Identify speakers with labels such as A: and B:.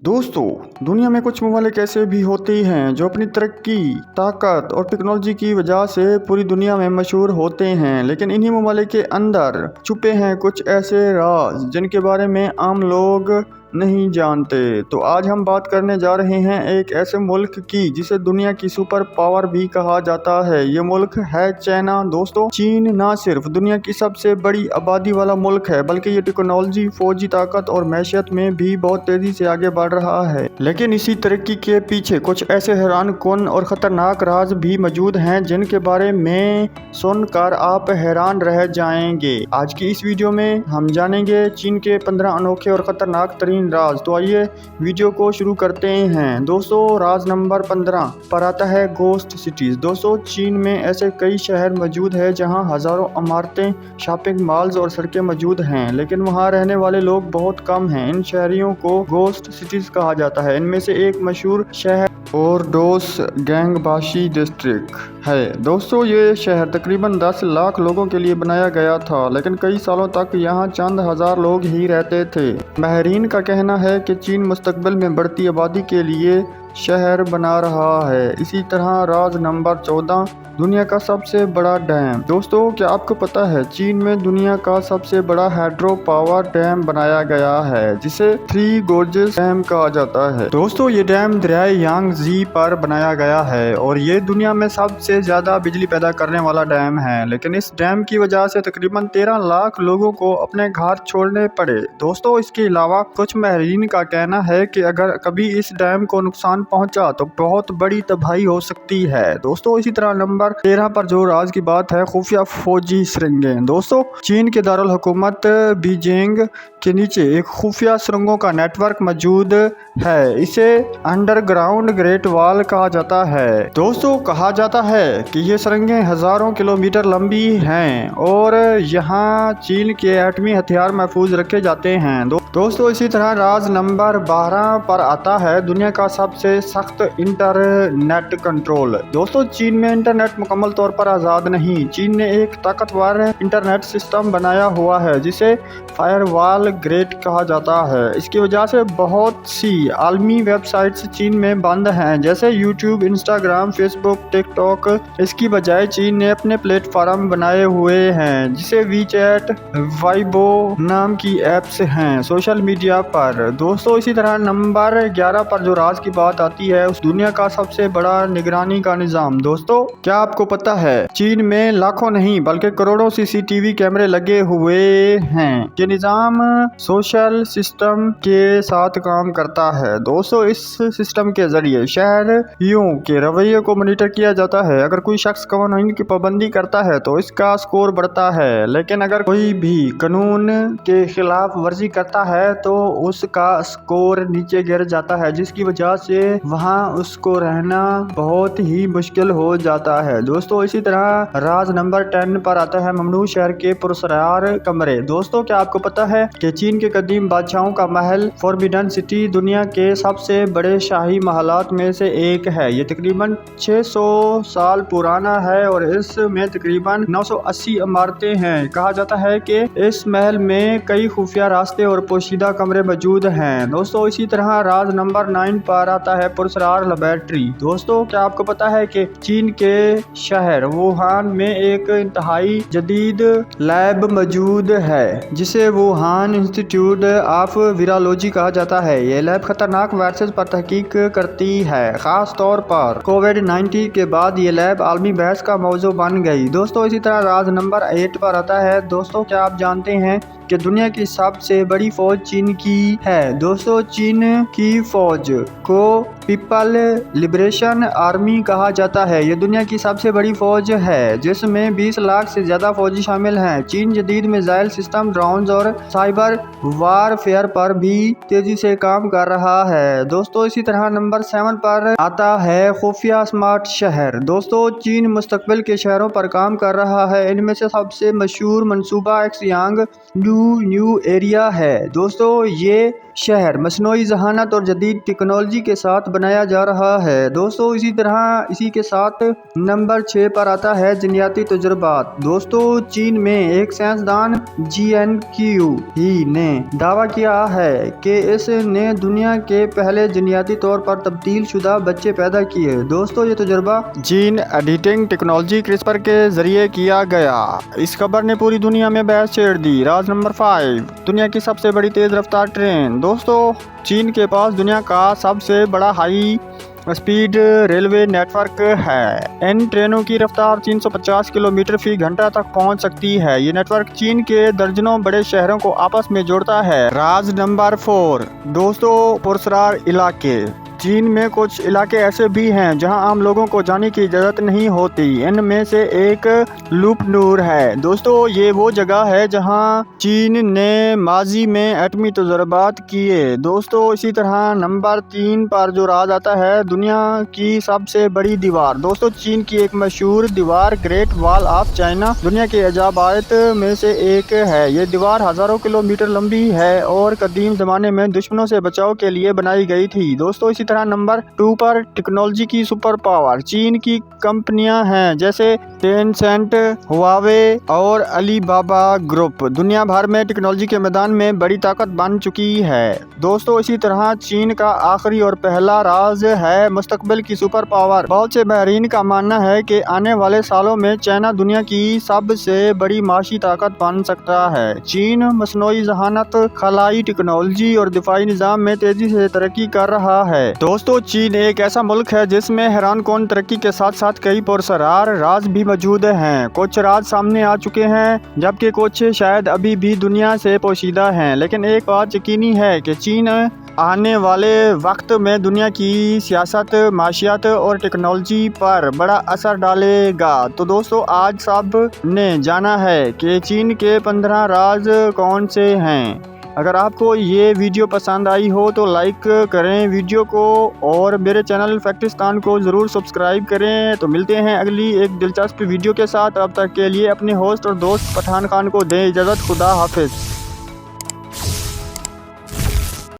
A: दोस्तों, दुनिया में कुछ ममालिक ऐसे भी होते हैं जो अपनी तरक्की, ताकत और टेक्नोलॉजी की वजह से पूरी दुनिया में मशहूर होते हैं, लेकिन इन्हीं ममालिक के अंदर छुपे हैं कुछ ऐसे राज जिनके बारे में आम लोग नहीं जानते। तो आज हम बात करने जा रहे हैं एक ऐसे मुल्क की जिसे दुनिया की सुपर पावर भी कहा जाता है। ये मुल्क है चाइना। दोस्तों, चीन ना सिर्फ दुनिया की सबसे बड़ी आबादी वाला मुल्क है, बल्कि ये टेक्नोलॉजी, फौजी ताकत और मैशियत में भी बहुत तेजी से आगे बढ़ रहा है। लेकिन इसी तरक्की के पीछे कुछ ऐसे हैरान कुन और खतरनाक राज भी मौजूद हैं जिनके बारे में सुनकर आप हैरान रह जाएंगे। आज की इस वीडियो में हम जानेंगे चीन के 15 अनोखे और खतरनाक तरीन राज। तो आइए वीडियो को शुरू करते हैं। दोस्तों, राज नंबर 15 पर आता है गोस्ट सिटीज। दोस्तों, चीन में ऐसे कई शहर मौजूद है जहां हजारों इमारतें, शॉपिंग मॉल्स और सड़कें मौजूद हैं, लेकिन वहां रहने वाले लोग बहुत कम हैं। इन शहरों को गोस्ट सिटीज कहा जाता है। इनमें से एक मशहूर शहर ओरडोस गैंगबाशी डिस्ट्रिक्ट है। दोस्तों, ये शहर तकरीबन 10 लाख लोगों के लिए बनाया गया था, लेकिन कई सालों तक यहाँ चंद हजार लोग ही रहते थे। माहिरीन का कहना है कि चीन मुस्तकबिल में बढ़ती आबादी के लिए शहर बना रहा है। इसी तरह राज नंबर 14, दुनिया का सबसे बड़ा डैम। दोस्तों, क्या आपको पता है चीन में दुनिया का सबसे बड़ा हाइड्रो पावर डैम बनाया गया है, जिसे थ्री गोर्जेस डैम कहा जाता है। दोस्तों, ये डैम दरियाए यांगजी पर बनाया गया है और ये दुनिया में सबसे ज्यादा बिजली पैदा करने वाला डैम है। लेकिन इस डैम की वजह से तकरीबन 13 लाख लोगों को अपने घर छोड़ने पड़े। दोस्तों, इसके अलावा कुछ माहिरीन का कहना है कि अगर कभी इस डैम को नुकसान पहुंचा तो बहुत बड़ी तबाही हो सकती है। दोस्तों, इसी तरह नंबर 13 पर जो राज की बात है, खुफिया फौजी सुरंगें। दोस्तों, चीन के दारुल हुकूमत बीजिंग के नीचे एक खुफिया सुरंगों का नेटवर्क मौजूद है। इसे अंडरग्राउंड ग्रेट वॉल कहा जाता है। दोस्तों, कहा जाता है कि ये सुरंगें हजारों किलोमीटर लंबी हैं और यहाँ चीन के एटमी हथियार महफूज रखे जाते हैं। दोस्तों, इसी तरह राज नंबर 12 पर आता है दुनिया का सबसे सख्त इंटरनेट कंट्रोल। दोस्तों, चीन में इंटरनेट मुकम्मल तौर पर आज़ाद नहीं। चीन ने एक ताकतवर इंटरनेट सिस्टम बनाया हुआ है जिसे फायरवॉल ग्रेट कहा जाता है। इसकी वजह से बहुत सी आलमी वेबसाइट्स चीन में बंद हैं, जैसे यूट्यूब, इंस्टाग्राम, फेसबुक, टिकटॉक। इसकी बजाय चीन ने अपने प्लेटफॉर्म बनाए हुए हैं जिसे वीचैट, वाइबो नाम की एप्स हैं सोशल मीडिया पर। दोस्तों, इसी तरह नंबर 11 पर जो राज की बात आती है, उस दुनिया का सबसे बड़ा निगरानी का निजाम। दोस्तों, क्या आपको पता है चीन में लाखों नहीं बल्कि करोड़ों सीसीटीवी कैमरे लगे हुए हैं। ये निजाम सोशल सिस्टम के साथ काम करता है। दोस्तों, इस सिस्टम के जरिए शहरियों के रवैये को मॉनिटर किया जाता है। अगर कोई शख्स कानून की पाबंदी करता है तो इसका स्कोर बढ़ता है, लेकिन अगर कोई भी कानून के खिलाफ वर्जी करता है तो उसका स्कोर नीचे गिर जाता है, जिसकी वजह से वहां उसको रहना बहुत ही मुश्किल हो जाता है। दोस्तों, इसी तरह राज नंबर 10 पर आता है ममनू शहर के पुरस्कार कमरे। दोस्तों, क्या आपको पता है कि चीन के कदीम बादशाहों का महल फॉरबिडन सिटी दुनिया के सबसे बड़े शाही महलात में से एक है। ये तकरीबन 600 साल पुराना है और इसमें तकरीबन 980 इमारतें हैं। कहा जाता है कि इस महल में कई खुफिया रास्ते और पोशीदा कमरे मौजूद हैं। दोस्तों, इसी तरह राज नंबर 9 पर आता है पुरस्कार लेबोरेटरी। दोस्तों, क्या आपको पता है कि चीन के शहर वुहान में एक इंतहाई जदीद लैब मौजूद है जिसे वुहान इंस्टीट्यूट ऑफ वायरोलॉजी कहा जाता है। ये लैब खतरनाक वायरसेस पर तहकीक करती है। खास तौर पर कोविड-19 के बाद ये लैब आलमी बहस का मौजू बन गई। दोस्तों, इसी तरह राज नंबर 8 पर आता है। दोस्तों, क्या आप जानते हैं कि दुनिया की सबसे बड़ी फौज चीन की है? दोस्तों, चीन की फौज को पीपल लिबरेशन आर्मी कहा जाता है। ये दुनिया की सबसे बड़ी फौज है जिसमें 20 लाख से ज्यादा फौजी शामिल हैं। चीन जदीद मिसाइल सिस्टम, ड्रोन्स और साइबर वारफेयर पर भी तेजी से काम कर रहा है। दोस्तों, इसी तरह नंबर 7 पर आता है खुफिया स्मार्ट शहर। दोस्तों, चीन मुस्तकबिल के शहरों पर काम कर रहा है। इनमें से सबसे मशहूर मंसूबा एक्सयांग न्यू एरिया है। दोस्तों, ये शहर मसनूई जहानत और जदीद टेक्नोलॉजी के साथ بنایا جا رہا ہے دوستوں۔ اسی طرح اسی کے ساتھ نمبر 6 پر آتا ہے جنیاتی تجربات۔ دوستوں چین میں ایک سائنسدان GNQ ہی نے دعویٰ کیا ہے کہ اس نے دنیا کے پہلے جنیاتی طور پر تبدیل شدہ بچے پیدا کیے۔ دوستوں یہ تجربہ جین ایڈیٹنگ ٹیکنالوجی کرسپر کے ذریعے کیا گیا۔ اس خبر نے پوری دنیا میں بحث چھیڑ دی۔ راز نمبر 5، دنیا کی سب سے بڑی تیز رفتار ٹرین۔ دوستوں چین کے پاس دنیا کا سب سے بڑا high speed railway network ہے۔ ان ٹرینوں کی رفتار 350 کلومیٹر فی گھنٹہ تک پہنچ سکتی ہے۔ یہ نیٹ ورک چین کے درجنوں بڑے شہروں کو آپس میں جوڑتا ہے۔ راز نمبر 4، دوستوں پراسرار علاقے۔ چین میں کچھ علاقے ایسے بھی ہیں جہاں عام لوگوں کو جانے کی اجازت نہیں ہوتی۔ ان میں سے ایک لوپ نور ہے۔ دوستوں یہ وہ جگہ ہے جہاں چین نے ماضی میں ایٹمی تجربات کیے۔ دوستوں اسی طرح نمبر 3 پر جو راز آتا ہے دنیا کی سب سے بڑی دیوار۔ دوستوں چین کی ایک مشہور دیوار گریٹ وال آف چائنا دنیا کے عجائبات میں سے ایک ہے۔ یہ دیوار ہزاروں کلومیٹر لمبی ہے اور قدیم زمانے میں دشمنوں سے بچاؤ کے لیے بنائی گئی تھی۔ دوستوں اسی طرح نمبر 2 پر ٹیکنالوجی کی سپر پاور۔ چین کی کمپنیاں ہیں جیسے ٹینسنٹ، ہواوے اور علی بابا گروپ دنیا بھر میں ٹیکنالوجی کے میدان میں بڑی طاقت بن چکی ہے۔ دوستوں اسی طرح چین کا آخری اور پہلا راز ہے مستقبل کی سپر پاور۔ بہت سے ماہرین کا ماننا ہے کہ آنے والے سالوں میں چائنا دنیا کی سب سے بڑی معاشی طاقت بن سکتا ہے۔ چین مصنوعی ذہانت، خلائی ٹیکنالوجی اور دفاعی نظام میں تیزی سے ترقی کر رہا ہے۔ دوستوں چین ایک ایسا ملک ہے جس میں حیران کن ترقی کے ساتھ ساتھ کئی پراسرار راز بھی موجود ہیں۔ کچھ راز سامنے آ چکے ہیں جبکہ کچھ شاید ابھی بھی دنیا سے پوشیدہ ہیں، لیکن ایک بات یقینی ہے کہ چین آنے والے وقت میں دنیا کی سیاست، معیشت اور ٹیکنالوجی پر بڑا اثر ڈالے گا۔ تو دوستوں آج سب نے جانا ہے کہ چین کے 15 راز کون سے ہیں۔ اگر آپ کو یہ ویڈیو پسند آئی ہو تو لائک کریں ویڈیو کو اور میرے چینل فیکٹستان کو ضرور سبسکرائب کریں۔ تو ملتے ہیں اگلی ایک دلچسپ ویڈیو کے ساتھ، اب تک کے لیے اپنے ہوسٹ اور دوست پٹھان خان کو دیں اجازت۔ خدا حافظ۔